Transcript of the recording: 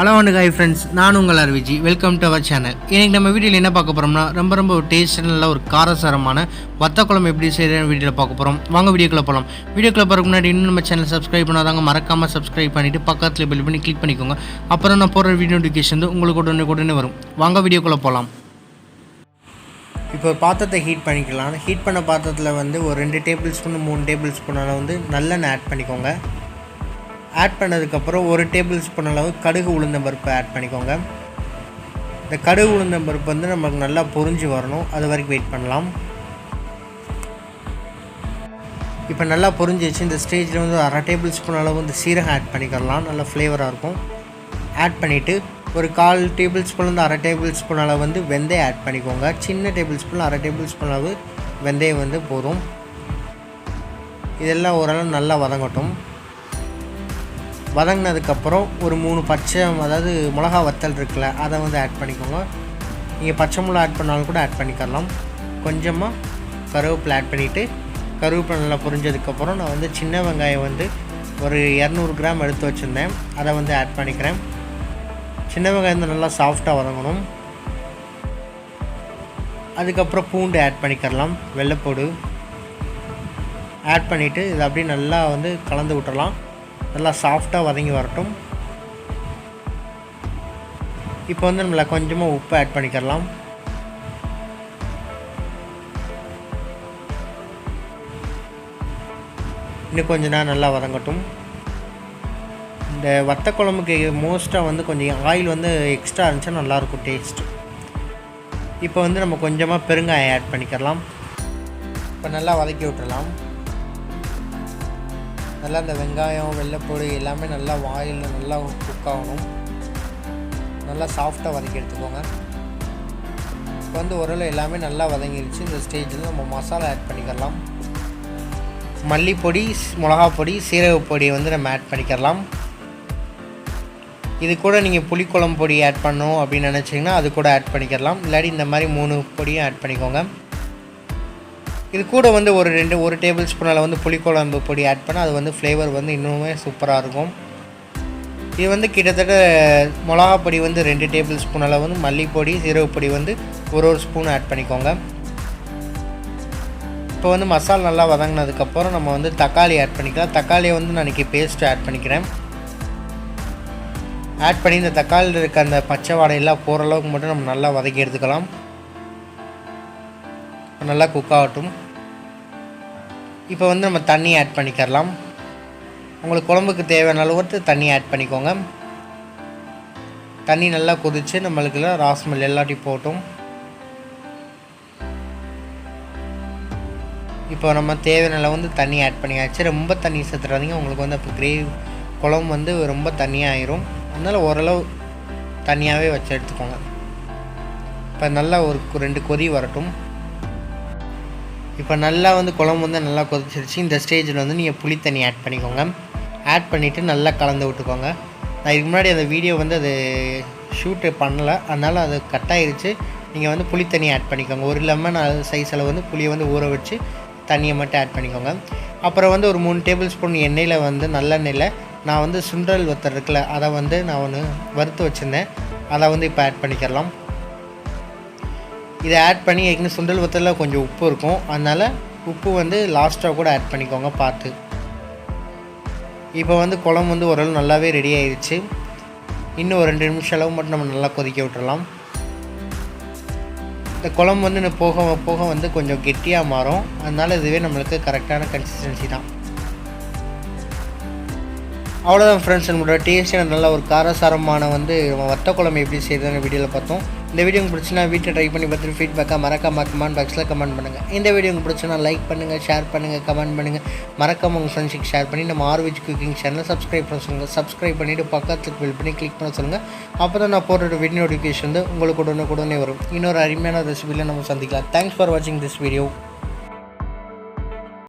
Hello and hi friends, நான் உங்கள் RVG. Welcome to our channel. இன்றைக்கி நம்ம வீடியோவில் என்ன பார்க்க போகிறோம்னா ரொம்ப டேஸ்டில் ஒரு காரசாரமான வத்த குழம்பு எப்படி செய்யறதுன்னு வீடியோவில் பார்க்க போகிறோம். வாங்க வீடியோக்குள்ளே போகலாம். வீடியோக்குள்ளே போகிறதுக்கு முன்னாடி இன்னும் நம்ம சேனல் சப்ஸ்கிரைப் பண்ணாதாங்க மறக்காமல் சப்ஸ்கிரைப் பண்ணிவிட்டு பக்கத்தில் பெல் பண்ணி கிளிக் பண்ணிக்கோங்க. அப்புறம் நான் போகிற வீடியோ நோட்டிஃபிகேஷன் வந்து உங்களுக்கு உடனே வரும். வாங்க வீடியோக்குள்ளே போகலாம். இப்போ பாத்திரத்தை ஹீட் பண்ணிக்கலாம். ஹீட் பண்ண பாத்திரத்தில் வந்து ஒரு 2 டேபிள் ஸ்பூன் 3 டேபிள் ஸ்பூனால் வந்து நல்லெண்ணெய் ஆட் பண்ணிக்கோங்க. ஆட் பண்ணதுக்கப்புறம் 1 டேபிள் ஸ்பூன் அளவு கடுகு உளுந்தம் பருப்பு ஆட் பண்ணிக்கோங்க. இந்த கடுகு உளுந்தம் பருப்பு வந்து நமக்கு நல்லா பொரிஞ்சு வரணும், அது வரைக்கும் வெயிட் பண்ணலாம். இப்போ நல்லா பொரிஞ்சிச்சு. இந்த ஸ்டேஜில் வந்து 1/2 டேபிள் ஸ்பூன் அளவு வந்து சீரகம் ஆட் பண்ணிக்கலாம், நல்லா ஃப்ளேவராக இருக்கும். ஆட் பண்ணிவிட்டு ஒரு 1/4 டேபிள் ஸ்பூன்லேருந்து 1/2 டேபிள் ஸ்பூன் அளவு வந்து வெந்தயம் ஆட் பண்ணிக்கோங்க. சின்ன டேபிள் ஸ்பூன் 1/2 டேபிள் ஸ்பூன் அளவு வெந்தயம் வந்து போதும். இதெல்லாம் ஓரளவு நல்லா வதங்கட்டும். வதங்கினதுக்கப்புறம் ஒரு 3 பச்சை, அதாவது மிளகா வத்தல் இருக்குல்ல, அதை வந்து ஆட் பண்ணிக்கோங்க. நீங்கள் பச்சை மிளகா ஆட் பண்ணாலும் கூட ஆட் பண்ணிக்கலாம். கொஞ்சமாக கருவேப்பிலை ஆட் பண்ணிவிட்டு கருவேப்பிலை நல்லா பொரிஞ்சதுக்கப்புறம் நான் வந்து சின்ன வெங்காயம் வந்து ஒரு 200 கிராம் எடுத்து வச்சுருந்தேன், அதை வந்து ஆட் பண்ணிக்கிறேன். சின்ன வெங்காயம் வந்து நல்லா சாஃப்டாக வதங்கணும். அதுக்கப்புறம் பூண்டு ஆட் பண்ணிக்கலாம், வெள்ளைப்பூடு ஆட் பண்ணிவிட்டு இதை அப்படியே நல்லா வந்து கலந்து விட்டுறலாம். நல்லா சாஃப்டாக வதங்கி வரட்டும். இப்போ வந்து நம்மளை கொஞ்சமாக உப்பு ஆட் பண்ணிக்கலாம். இன்னும் கொஞ்ச நேரம் நல்லா வதங்கட்டும். இந்த வத்த குழம்புக்கு மோஸ்ட்டாக வந்து கொஞ்சம் ஆயில் வந்து எக்ஸ்ட்ரா இருந்துச்சுன்னா நல்லாயிருக்கும் டேஸ்ட். இப்போ வந்து நம்ம கொஞ்சமாக பெருங்காயம் ஆட் பண்ணிக்கலாம். இப்போ நல்லா வதக்கி விட்டுறலாம். நல்லா இந்த வெங்காயம் வெள்ளைப்பூடு எல்லாமே நல்லா ஆயிலில் நல்லா குக் ஆகணும். நல்லா சாஃப்டாக வதக்கி எடுத்துக்கோங்க. இப்போ வந்து ஓரளவு எல்லாமே நல்லா வதங்கிடுச்சு. இந்த ஸ்டேஜில் நம்ம மசாலா ஆட் பண்ணிக்கலாம். மல்லிப்பொடி, மிளகாப்பொடி, சீரகப்பொடி வந்து நம்ம ஆட் பண்ணிக்கலாம். இது கூட நீங்கள் புளிக்குழம்பு பொடி ஆட் பண்ணணும் அப்படின்னு நினச்சிங்கன்னா அது கூட ஆட் பண்ணிக்கலாம். இல்லாட்டி இந்த மாதிரி 3 பொடியும் ஆட் பண்ணிக்கோங்க. இது கூட வந்து ஒரு டேபிள் ஸ்பூனால் வந்து புளிக்குழம்பு பொடி ஆட் பண்ணால் அது வந்து ஃப்ளேவர் வந்து இன்னுமே சூப்பராக இருக்கும். இது வந்து கிட்டத்தட்ட மிளகாப்பொடி வந்து 2 டேபிள் ஸ்பூன் அளவு வந்து, மல்லிப்பொடி சீரகப்பொடி வந்து ஒரு ஸ்பூன் ஆட் பண்ணிக்கோங்க. இப்போ வந்து மசாலா நல்லா வதங்கினதுக்கப்புறம் நம்ம வந்து தக்காளி ஆட் பண்ணிக்கலாம். தக்காளியை வந்து நான் இன்றைக்கி பேஸ்ட்டு ஆட் பண்ணிக்கிறேன். ஆட் பண்ணி இந்த தக்காளியில் இருக்க அந்த பச்சை வாடையெல்லாம் போகிற அளவுக்கு மட்டும் நம்ம நல்லா வதக்கி எடுத்துக்கலாம். நல்லா குக் ஆகட்டும். இப்போ வந்து நம்ம தண்ணி ஆட் பண்ணிக்கலாம். உங்களுக்கு குழம்புக்கு தேவையான அளவுக்கு தண்ணி ஆட் பண்ணிக்கோங்க. தண்ணி நல்லா கொதித்து நம்மளுக்குலாம் ராஸ்மல் எல்லாத்தையும் போட்டும். இப்போ நம்ம தேவையான அளவு வந்து தண்ணி ஆட் பண்ணியாச்சு. ரொம்ப தண்ணி சேர்த்துறாதீங்க, உங்களுக்கு வந்து அப்போ குழம்பு வந்து ரொம்ப தண்ணியாக ஆயிரும். அதனால் ஓரளவு தண்ணியாகவே வச்சு எடுத்துக்கோங்க. இப்போ நல்லா ஒரு 2 கொதி வரட்டும். இப்போ நல்லா வந்து குழம்பு வந்து நல்லா கொதிச்சிருச்சு. இந்த ஸ்டேஜில் வந்து நீங்கள் புளி தண்ணி ஆட் பண்ணிக்கோங்க. ஆட் பண்ணிவிட்டு நல்லா கலந்து விட்டுக்கோங்க. நான் இதுக்கு முன்னாடி அந்த வீடியோ வந்து அது ஷூட்டு பண்ணலை, அதனால் அது கட் ஆகிருச்சு. நீங்கள் வந்து புளி தண்ணி ஆட் பண்ணிக்கோங்க. ஒரு லெமன் சைஸில் வந்து புளியை வந்து ஊற வச்சு தண்ணியை மட்டும் ஆட் பண்ணிக்கோங்க. அப்புறம் வந்து ஒரு 3 டேபிள் ஸ்பூன் எண்ணெயில் வந்து நல்லெண்ணெயில் நான் வந்து சுண்டல் வத்தல் இருக்குல்ல, அதை வந்து நான் ஒன்று வறுத்து வச்சுருந்தேன், அதை வந்து இப்போ ஆட் பண்ணிக்கலாம். இதை ஆட் பண்ணி ஏற்கனவே சுண்டல் வத்தலில் கொஞ்சம் உப்பு இருக்கும், அதனால் உப்பு வந்து லாஸ்ட்டாக கூட ஆட் பண்ணிக்கோங்க பார்த்து. இப்போ வந்து குழம்பு வந்து ஓரளவு நல்லாவே ரெடி ஆயிடுச்சு. இன்னும் ஒரு 2 நிமிஷம் அளவு மட்டும் நம்ம நல்லா கொதிக்க விட்டுறலாம். இந்த குழம்பு வந்து போக போக வந்து கொஞ்சம் கெட்டியாக மாறும், அதனால் இதுவே நம்மளுக்கு கரெக்டான கன்சிஸ்டன்சி தான். அவ்வளோதான் ஃப்ரெண்ட்ஸ், நம்மளோட டேஸ்ட்டான நல்ல ஒரு காரசாரமான வந்து நம்ம வத்த குழம்பு எப்படி செய்யறதுன்னு வீடியோவில் பார்த்தோம். இந்த வீடியோ உங்களுக்கு பிடிச்சினா வீட்டில் ட்ரை பண்ணி பார்த்துட்டு ஃபீட்பேக்காக மறக்காம கமெண்ட் பாக்ஸில் கமெண்ட் பண்ணுங்கள். இந்த வீடியோ உங்களுக்கு பிடிச்சினா லைக் பண்ணுங்கள், ஷேர் பண்ணுங்கள், கமெண்ட் பண்ணுங்கள். மறக்காம உங்கள் ஃப்ரெண்ட்ஸுக்கு ஷேர் பண்ணி நம்ம ஆர்விஜ் குக்கிங் சேனலை சப்ஸ்கிரைப் பண்ண சொல்லுங்கள். சப்ஸ்கிரைப் பண்ணிவிட்டு பக்கத்துக்கு பில் பண்ணி கிளிக் பண்ண சொல்லுங்கள். அப்போ தான் நான் போடுற வீடியோ நோட்டிஃபிகேஷன் வந்து உங்களுக்கு உடனே வரும். இன்னொரு அருமையான ரெசிபியில் நம்ம சந்திக்கலாம். தேங்க்ஸ் ஃபார் வாட்சிங் திஸ் வீடியோ.